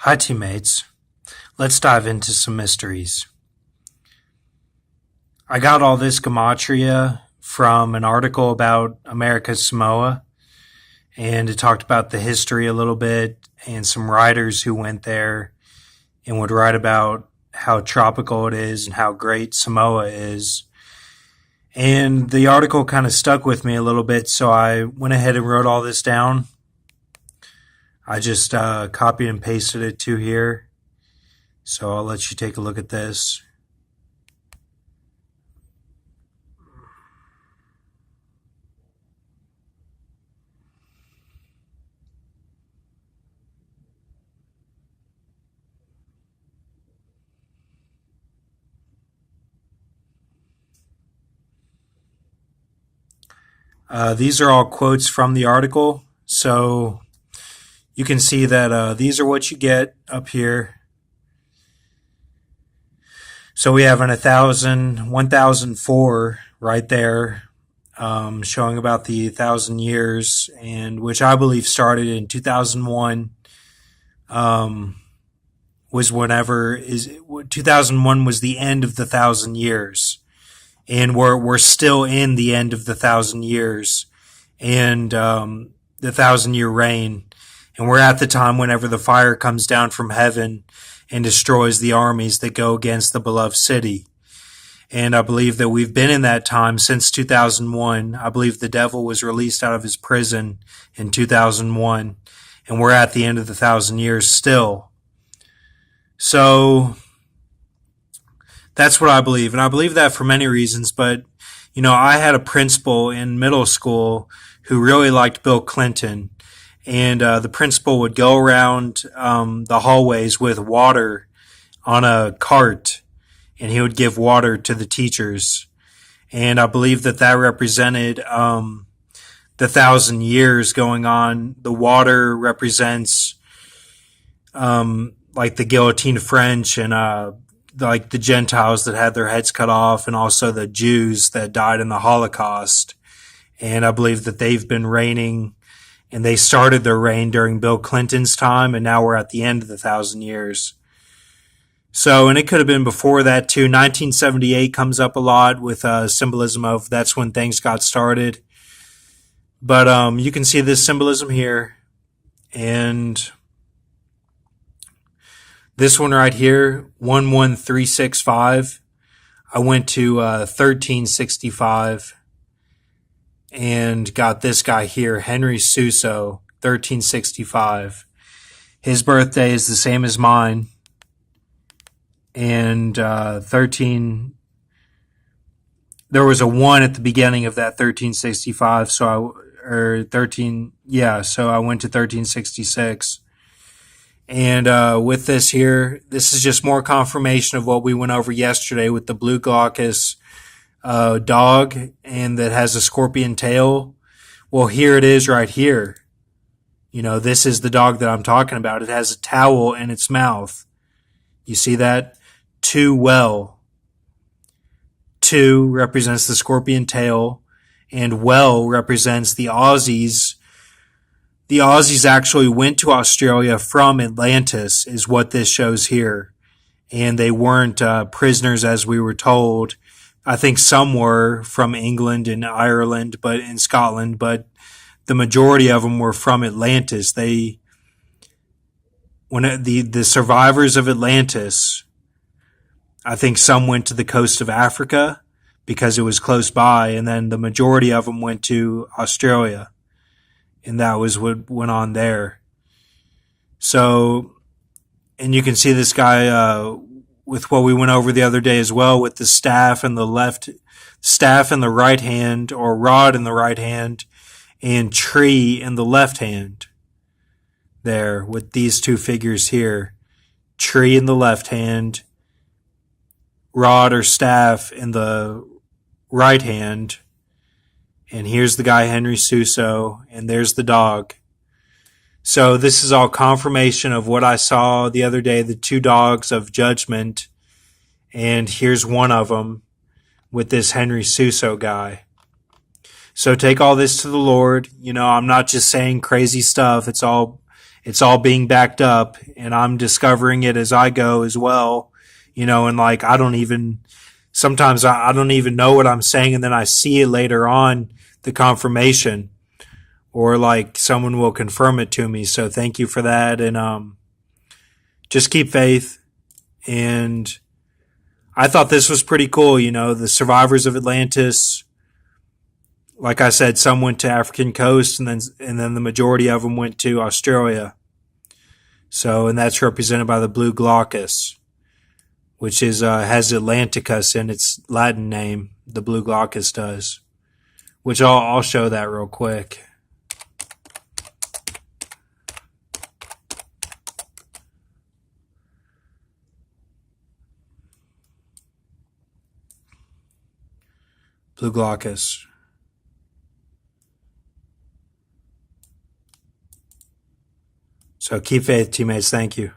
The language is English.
Hi, teammates. Let's dive into some mysteries. I got all this gematria from an article about American Samoa, and it talked about the history a little bit and some writers who went there and would write about how tropical it is and how great Samoa is. And the article kind of stuck with me a little bit, so I went ahead and wrote all this down. I just copied and pasted it to here. So I'll let you take a look at this. These are all quotes from the article. So you can see that these are what you get up here. So we have 1004 right there, showing about the 1,000 years, and which I believe started in 2001. Was 2001 was the end of the 1,000 years, and we're still in the end of the 1,000 years, and the 1,000-year reign, and we're at the time whenever the fire comes down from heaven and destroys the armies that go against the beloved city. And I believe that we've been in that time since 2001. I believe the devil was released out of his prison in 2001, and we're at the end of the 1,000 years still. So that's what I believe, and I believe that for many reasons. But I had a principal in middle school who really liked Bill Clinton. And the principal would go around the hallways with water on a cart, and he would give water to the teachers. And I believe that represented the 1,000 years going on. The water represents like the guillotine French and like the Gentiles that had their heads cut off, and also the Jews that died in the Holocaust. And I believe that they've been reigning. And they started their reign during Bill Clinton's time, and now we're at the end of the 1,000 years. So, and it could have been before that too. 1978 comes up a lot with symbolism of that's when things got started. But you can see this symbolism here. And this one right here, 11365. I went to 1365. And got this guy here, Henry Suso, 1365. His birthday is the same as mine. And there was a 1 at the beginning of that 1365, so I went to 1366. And with this here, this is just more confirmation of what we went over yesterday with the blue glaucus dog, and that has a scorpion tail. Well, here it is right here. This is the dog that I'm talking about. It has a towel in its mouth. You see that? 2 represents the scorpion tail, and well represents the Aussies. The Aussies actually went to Australia from Atlantis, is what this shows here. And they weren't prisoners, as we were told. I think some were from England and Ireland, but in Scotland, but the majority of them were from Atlantis. The survivors of Atlantis, I think some went to the coast of Africa because it was close by, and then the majority of them went to Australia, and that was what went on there. So, and you can see this guy with what we went over the other day as well, with the staff in the right hand, or rod in the right hand, and tree in the left hand. There, with these two figures here. Tree in the left hand, rod or staff in the right hand. And here's the guy, Henry Suso, and there's the dog. So this is all confirmation of what I saw the other day, the 2 dogs of judgment. And here's one of them with this Henry Suso guy. So take all this to the Lord. I'm not just saying crazy stuff. It's all it's all being backed up, and I'm discovering it as I go as well. And like sometimes I don't even know what I'm saying, and then I see it later on, the confirmation, or like someone will confirm it to me. So thank you for that, and just keep faith. And I thought this was pretty cool. The survivors of Atlantis, like I said, some went to African coast, and then the majority of them went to Australia. So, and that's represented by the blue glaucus, which is has Atlanticus in its Latin name. The blue glaucus does, which I'll show that real quick. Blue glaucus. So keep faith, teammates. Thank you.